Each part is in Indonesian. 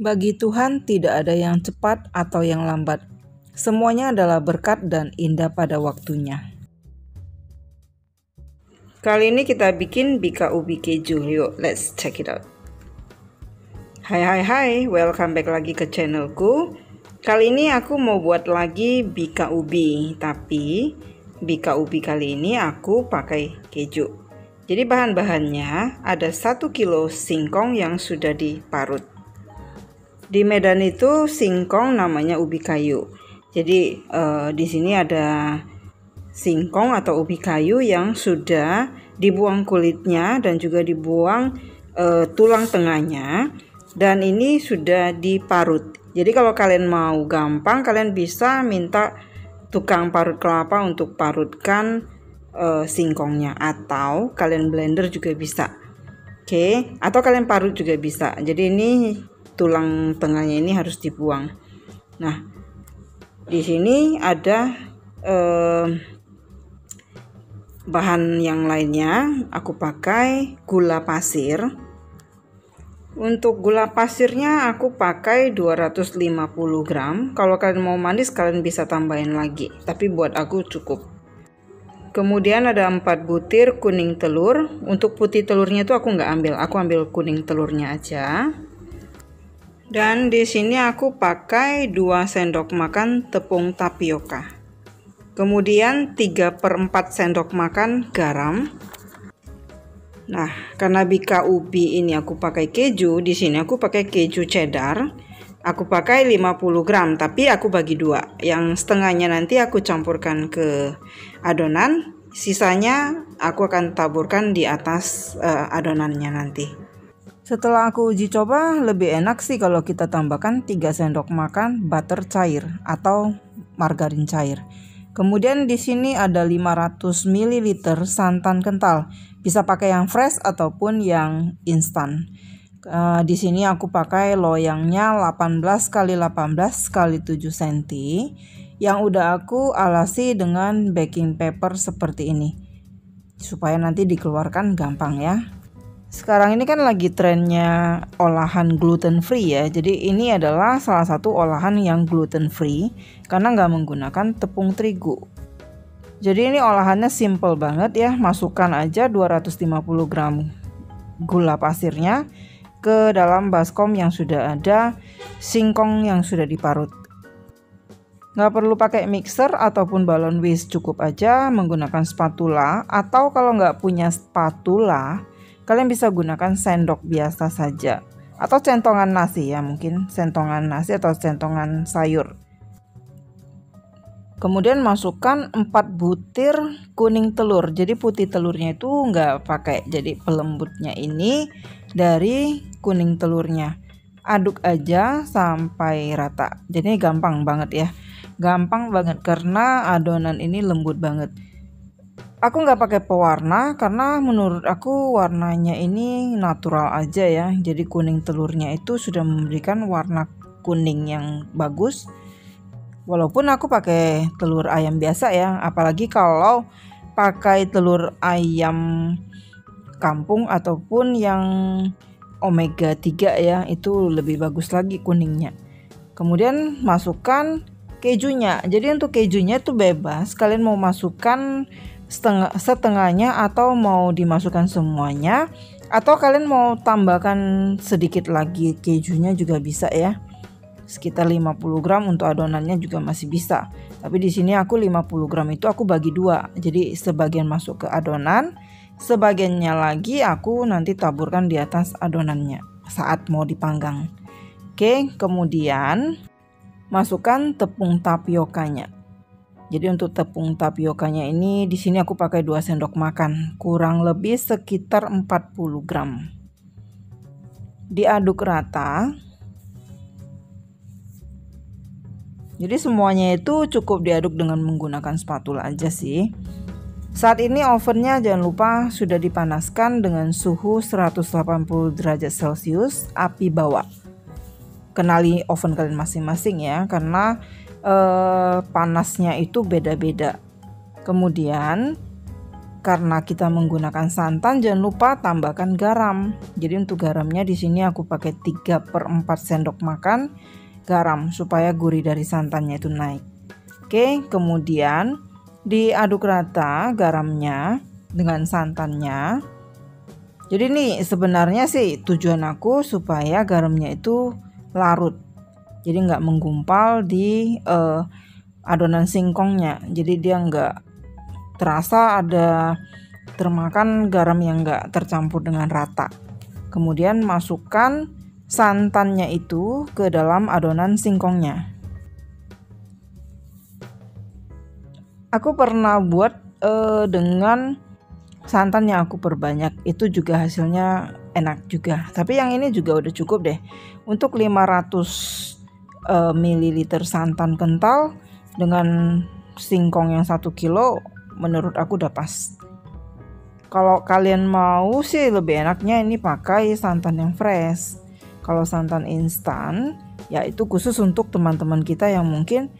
Bagi Tuhan tidak ada yang cepat atau yang lambat. Semuanya adalah berkat dan indah pada waktunya. Kali ini kita bikin bika ubi keju. Yuk, let's check it out. Hai, welcome back lagi ke channelku. Kali ini aku mau buat lagi bika ubi, tapi bika ubi kali ini aku pakai keju. Jadi bahan-bahannya ada 1 kilo singkong yang sudah diparut. Di Medan itu singkong namanya ubi kayu. Jadi di sini ada singkong atau ubi kayu yang sudah dibuang kulitnya dan juga dibuang tulang tengahnya, dan ini sudah diparut. Jadi kalau kalian mau gampang, kalian bisa minta tukang parut kelapa untuk parutkan singkongnya, atau kalian blender juga bisa. Oke, atau kalian parut juga bisa. Jadi ini tulang tengahnya ini harus dibuang. Nah, di sini ada bahan yang lainnya. Aku pakai gula pasir. Untuk gula pasirnya aku pakai 250 gram. Kalau kalian mau manis kalian bisa tambahin lagi, tapi buat aku cukup. Kemudian ada 4 butir kuning telur. Untuk putih telurnya itu aku nggak ambil, aku ambil kuning telurnya aja. Dan di sini aku pakai 2 sendok makan tepung tapioka. Kemudian 3/4 sendok makan garam. Nah, karena bika ubi ini aku pakai keju, di sini aku pakai keju cheddar. Aku pakai 50 gram, tapi aku bagi 2. Yang setengahnya nanti aku campurkan ke adonan, sisanya aku akan taburkan di atas adonannya nanti. Setelah aku uji coba, lebih enak sih kalau kita tambahkan 3 sendok makan butter cair atau margarin cair. Kemudian di sini ada 500 ml santan kental. Bisa pakai yang fresh ataupun yang instan. Di sini aku pakai loyangnya 18 x 18 x 7 cm yang udah aku alasi dengan baking paper seperti ini, supaya nanti dikeluarkan gampang ya. Sekarang ini kan lagi trennya olahan gluten free ya. Jadi ini adalah salah satu olahan yang gluten free karena nggak menggunakan tepung terigu. Jadi ini olahannya simple banget ya. Masukkan aja 250 gram gula pasirnya ke dalam baskom yang sudah ada singkong yang sudah diparut. Nggak perlu pakai mixer ataupun balon whisk, cukup aja menggunakan spatula, atau kalau nggak punya spatula kalian bisa gunakan sendok biasa saja, atau centongan nasi ya, mungkin centongan nasi atau centongan sayur. Kemudian masukkan 4 butir kuning telur. Jadi putih telurnya itu nggak pakai, jadi pelembutnya ini dari kuning telurnya. Aduk aja sampai rata. Jadi gampang banget ya, gampang banget karena adonan ini lembut banget. Aku nggak pakai pewarna karena menurut aku warnanya ini natural aja ya. Jadi kuning telurnya itu sudah memberikan warna kuning yang bagus. Walaupun aku pakai telur ayam biasa ya. Apalagi kalau pakai telur ayam kampung ataupun yang omega 3 ya, itu lebih bagus lagi kuningnya. Kemudian masukkan kejunya. Jadi untuk kejunya itu bebas, kalian mau masukkan setengahnya atau mau dimasukkan semuanya, atau kalian mau tambahkan sedikit lagi kejunya juga bisa ya, sekitar 50 gram untuk adonannya juga masih bisa. Tapi di sini aku 50 gram itu aku bagi 2, jadi sebagian masuk ke adonan, sebagiannya lagi aku nanti taburkan di atas adonannya saat mau dipanggang. Oke, kemudian masukkan tepung tapiokanya. Jadi untuk tepung tapiokanya ini di sini aku pakai 2 sendok makan, kurang lebih sekitar 40 gram. Diaduk rata. Jadi semuanya itu cukup diaduk dengan menggunakan spatula aja sih. Saat ini ovennya jangan lupa sudah dipanaskan dengan suhu 180 derajat Celcius, api bawah. Kenali oven kalian masing-masing ya, karena panasnya itu beda-beda. Kemudian karena kita menggunakan santan, jangan lupa tambahkan garam. Jadi untuk garamnya di sini aku pakai 3/4 sendok makan garam supaya gurih dari santannya itu naik. Oke, kemudian diaduk rata garamnya dengan santannya. Jadi ini sebenarnya sih tujuan aku supaya garamnya itu larut, jadi nggak menggumpal di adonan singkongnya. Jadi dia nggak terasa ada termakan garam yang nggak tercampur dengan rata. Kemudian masukkan santannya itu ke dalam adonan singkongnya. Aku pernah buat dengan santan yang aku perbanyak, itu juga hasilnya enak juga. Tapi yang ini juga udah cukup deh. Untuk 500 ml santan kental dengan singkong yang 1 kilo, menurut aku udah pas. Kalau kalian mau sih lebih enaknya ini pakai santan yang fresh. Kalau santan instan ya itu khusus untuk teman-teman kita yang mungkin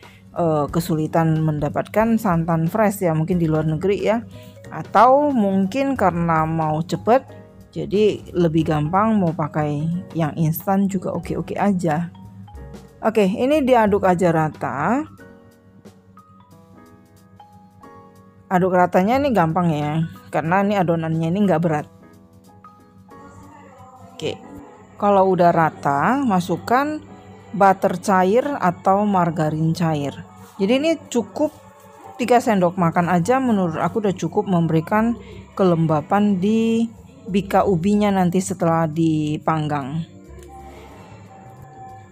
kesulitan mendapatkan santan fresh ya, mungkin di luar negeri ya, atau mungkin karena mau cepet jadi lebih gampang mau pakai yang instan juga oke-oke aja. Oke, ini diaduk aja rata. Aduk ratanya ini gampang ya, karena ini adonannya ini nggak berat. Oke, kalau udah rata masukkan butter cair atau margarin cair. Jadi ini cukup 3 sendok makan aja, menurut aku udah cukup memberikan kelembapan di bika ubinya nanti setelah dipanggang.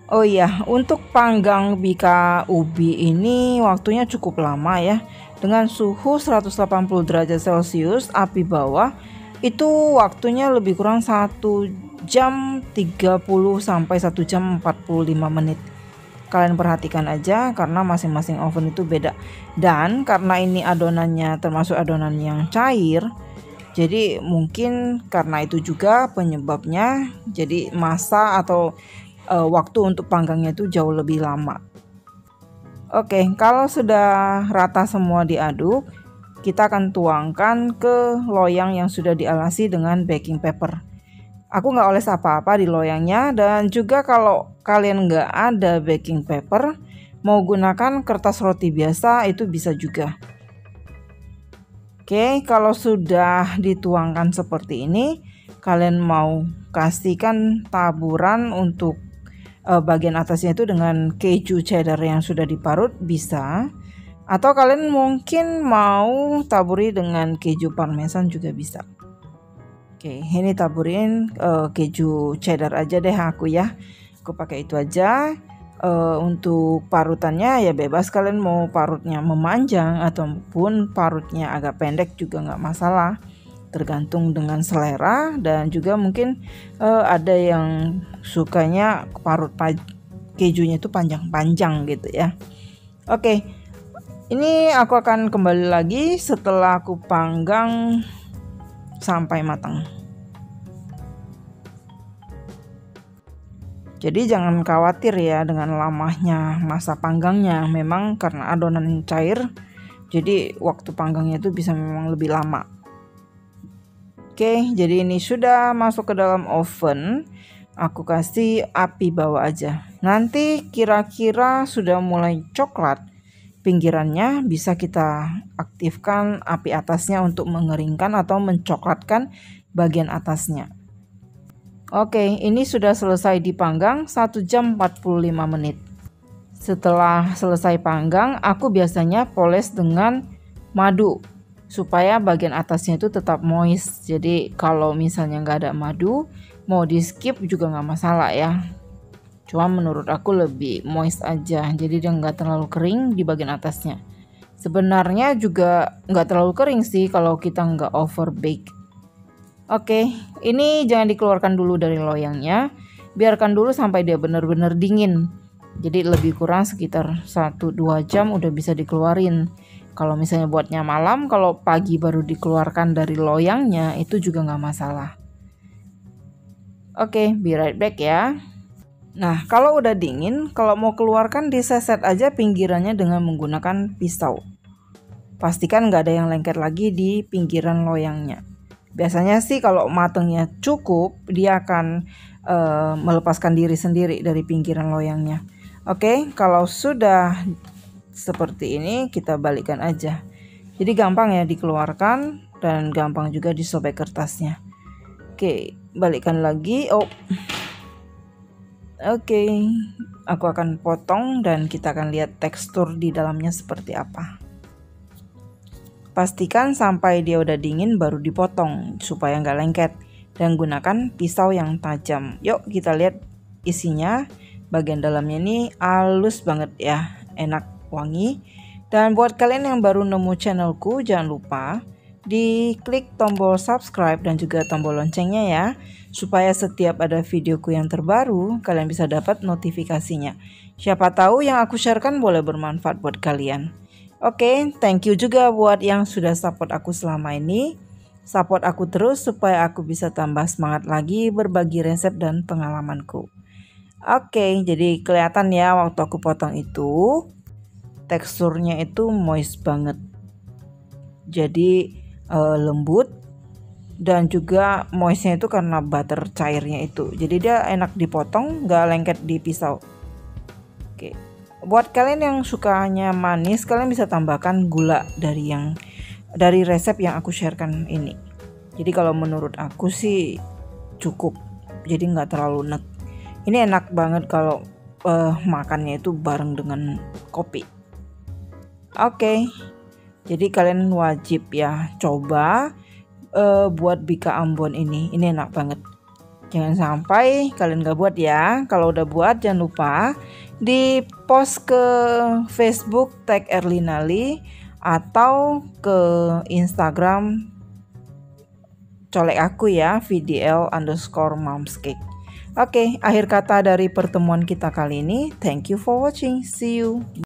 Oh iya, untuk panggang bika ubi ini waktunya cukup lama ya. Dengan suhu 180 derajat Celcius api bawah itu waktunya lebih kurang 1 jam 30 sampai 1 jam 45 menit. Kalian perhatikan aja karena masing-masing oven itu beda. Dan karena ini adonannya termasuk adonan yang cair, jadi mungkin karena itu juga penyebabnya jadi masa atau waktu untuk panggangnya itu jauh lebih lama. Oke, kalau sudah rata semua diaduk, kita akan tuangkan ke loyang yang sudah dialasi dengan baking paper. Aku nggak oles apa-apa di loyangnya, dan juga kalau kalian nggak ada baking paper, mau gunakan kertas roti biasa itu bisa juga. Oke, kalau sudah dituangkan seperti ini, kalian mau kasihkan taburan untuk bagian atasnya itu dengan keju cheddar yang sudah diparut bisa, atau kalian mungkin mau taburi dengan keju parmesan juga bisa. Oke, ini taburin keju cheddar aja deh aku ya. Aku pakai itu aja. Untuk parutannya ya bebas, kalian mau parutnya memanjang ataupun parutnya agak pendek juga nggak masalah, tergantung dengan selera. Dan juga mungkin ada yang sukanya parut kejunya itu panjang-panjang gitu ya. Oke, ini aku akan kembali lagi setelah aku panggang sampai matang. Jadi jangan khawatir ya dengan lamanya masa panggangnya, memang karena adonan cair jadi waktu panggangnya itu bisa memang lebih lama. Oke, jadi ini sudah masuk ke dalam oven. Aku kasih api bawah aja. Nanti kira-kira sudah mulai coklat pinggirannya, bisa kita aktifkan api atasnya untuk mengeringkan atau mencoklatkan bagian atasnya. Oke, ini sudah selesai dipanggang 1 jam 45 menit. Setelah selesai panggang, aku biasanya poles dengan madu supaya bagian atasnya itu tetap moist. Jadi kalau misalnya nggak ada madu, mau di skip juga nggak masalah ya. Cuma menurut aku lebih moist aja, jadi dia nggak terlalu kering di bagian atasnya. Sebenarnya juga nggak terlalu kering sih kalau kita nggak over bake. Oke, ini jangan dikeluarkan dulu dari loyangnya, biarkan dulu sampai dia benar-benar dingin. Jadi lebih kurang sekitar 1-2 jam udah bisa dikeluarin. Kalau misalnya buatnya malam, kalau pagi baru dikeluarkan dari loyangnya itu juga nggak masalah. Oke, be right back ya. Nah, kalau udah dingin, kalau mau keluarkan diseset aja pinggirannya dengan menggunakan pisau. Pastikan nggak ada yang lengket lagi di pinggiran loyangnya. Biasanya sih kalau matangnya cukup, dia akan melepaskan diri sendiri dari pinggiran loyangnya. Oke, kalau sudah seperti ini kita balikkan aja. Jadi gampang ya dikeluarkan dan gampang juga disobek kertasnya. Oke, balikkan lagi. Oke, aku akan potong dan kita akan lihat tekstur di dalamnya seperti apa. Pastikan sampai dia udah dingin baru dipotong supaya nggak lengket, dan gunakan pisau yang tajam. Yuk kita lihat isinya. Bagian dalamnya ini halus banget ya, enak, wangi. Dan buat kalian yang baru nemu channelku, jangan lupa diklik tombol subscribe dan juga tombol loncengnya ya, supaya setiap ada videoku yang terbaru kalian bisa dapat notifikasinya. Siapa tahu yang aku sharekan boleh bermanfaat buat kalian. Oke, thank you juga buat yang sudah support aku selama ini. Support aku terus supaya aku bisa tambah semangat lagi berbagi resep dan pengalamanku. Oke, jadi kelihatan ya waktu aku potong itu teksturnya itu moist banget. Jadi lembut, dan juga moistnya itu karena butter cairnya itu. Jadi dia enak dipotong, nggak lengket di pisau. Oke. Buat kalian yang sukanya manis, kalian bisa tambahkan gula dari resep yang aku sharekan ini. Jadi kalau menurut aku sih cukup, jadi nggak terlalu enak. Ini enak banget kalau makannya itu bareng dengan kopi. Oke, jadi kalian wajib ya coba buat bika Ambon ini enak banget. Jangan sampai kalian gak buat ya. Kalau udah buat jangan lupa di post ke Facebook tag Erlinali atau ke Instagram colek aku ya, VDL_momscake. Oke, akhir kata dari pertemuan kita kali ini. Thank you for watching. See you.